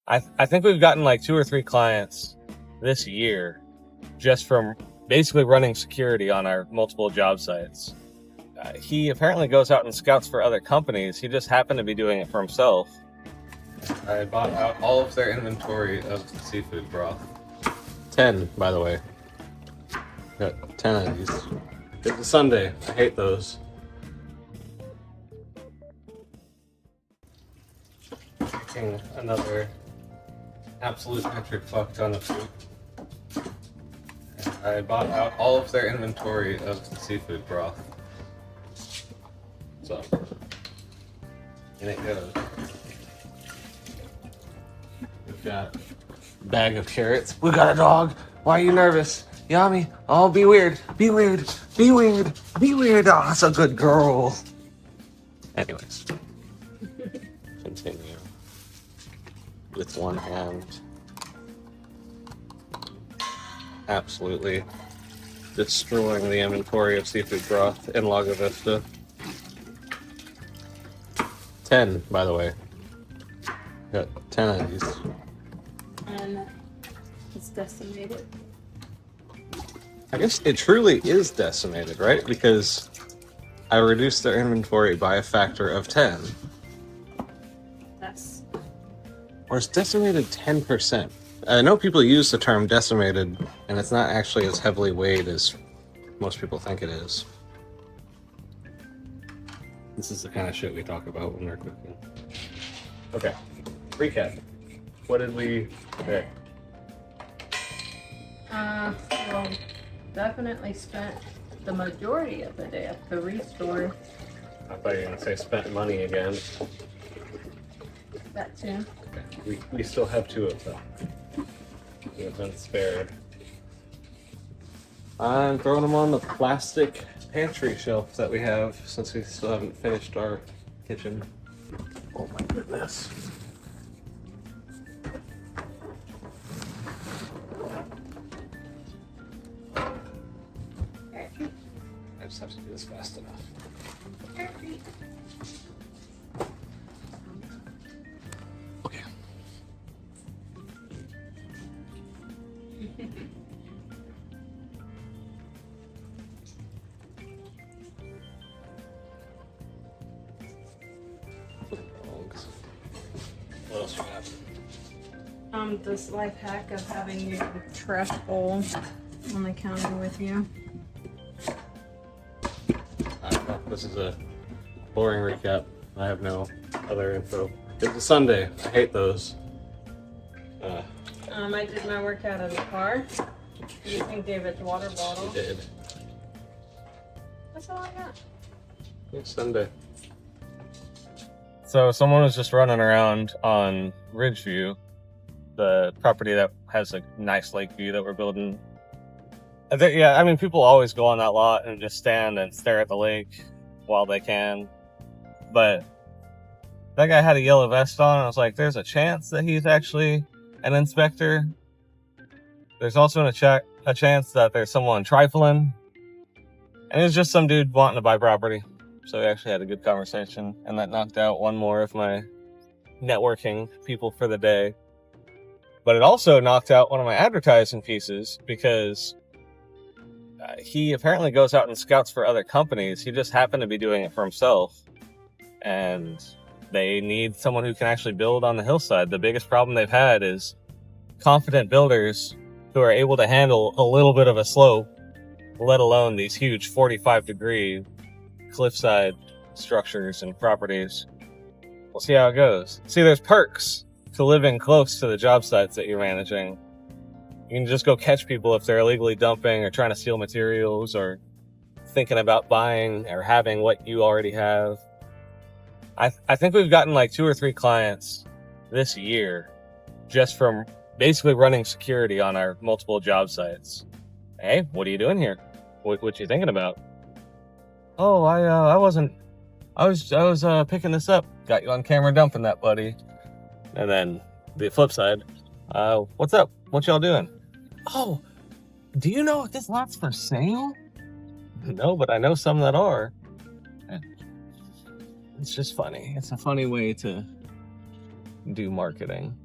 I think we've gotten like 2 or 3 clients this year just from basically running security on our multiple job sites. He apparently goes out and scouts for other companies. He just happened to be doing it for himself. I bought out all of their inventory of seafood broth. 10, by the way. Got 10 of these. It's a Sunday. I hate those. Making another absolute metric fuck ton of food. I bought out all of their inventory of seafood broth. So, and it goes. We've got a bag of carrots. We got a dog. Why are you nervous? Yummy. Oh, be weird. Be weird. Be weird. Be weird. Oh, that's a good girl. Anyways, continue with one hand. Absolutely destroying the inventory of seafood broth in Lago Vista. 10, by the way. Got 10 of these. And it's decimated. I guess it truly is decimated, right? Because I reduced their inventory by a factor of 10. That's Or it's decimated 10%. I know people use the term decimated, and it's not actually as heavily weighed as most people think it is. This is the kind of shit we talk about when we're cooking. Okay, recap. What did we pick? well, definitely spent the majority of the day at the restore. I thought you were going to say spent money again. That too. Okay. We still have 2 of them. We have been spared. I'm throwing them on the plastic pantry shelf that we have since we still haven't finished our kitchen. Oh my goodness. I just have to do this fast enough. Okay. What else you got? This life hack of having your trash bowl on the counter with you. This is a boring recap. I have no other info. It's a Sunday. I hate those. I did my workout in the car using David's water bottle. You did. That's all I got. It's Sunday. So someone was just running around on Ridgeview, the property that has a nice lake view that we're building. Yeah, I mean, people always go on that lot and just stand and stare at the lake while they can. But that guy had a yellow vest on, and I was like, there's a chance that he's actually an inspector. There's also a chance that there's someone trifling. And it was just some dude wanting to buy property. So we actually had a good conversation, and that knocked out one more of my networking people for the day. But it also knocked out one of my advertising pieces because he apparently goes out and scouts for other companies. He just happened to be doing it for himself. And they need someone who can actually build on the hillside. The biggest problem they've had is confident builders who are able to handle a little bit of a slope, let alone these huge 45-degree cliffside structures and properties. We'll see how it goes. See, there's perks to living close to the job sites that you're managing. You can just go catch people if they're illegally dumping or trying to steal materials or thinking about buying or having what you already have. I think we've gotten like 2 or 3 clients this year just from basically running security on our multiple job sites. Hey, what are you doing here? What you thinking about? Oh, I was picking this up. Got you on camera dumping that, buddy. And then the flip side, what's up? What y'all doing? Oh, do you know if this lot's for sale? No, but I know some that are. It's just funny. It's a funny way to do marketing.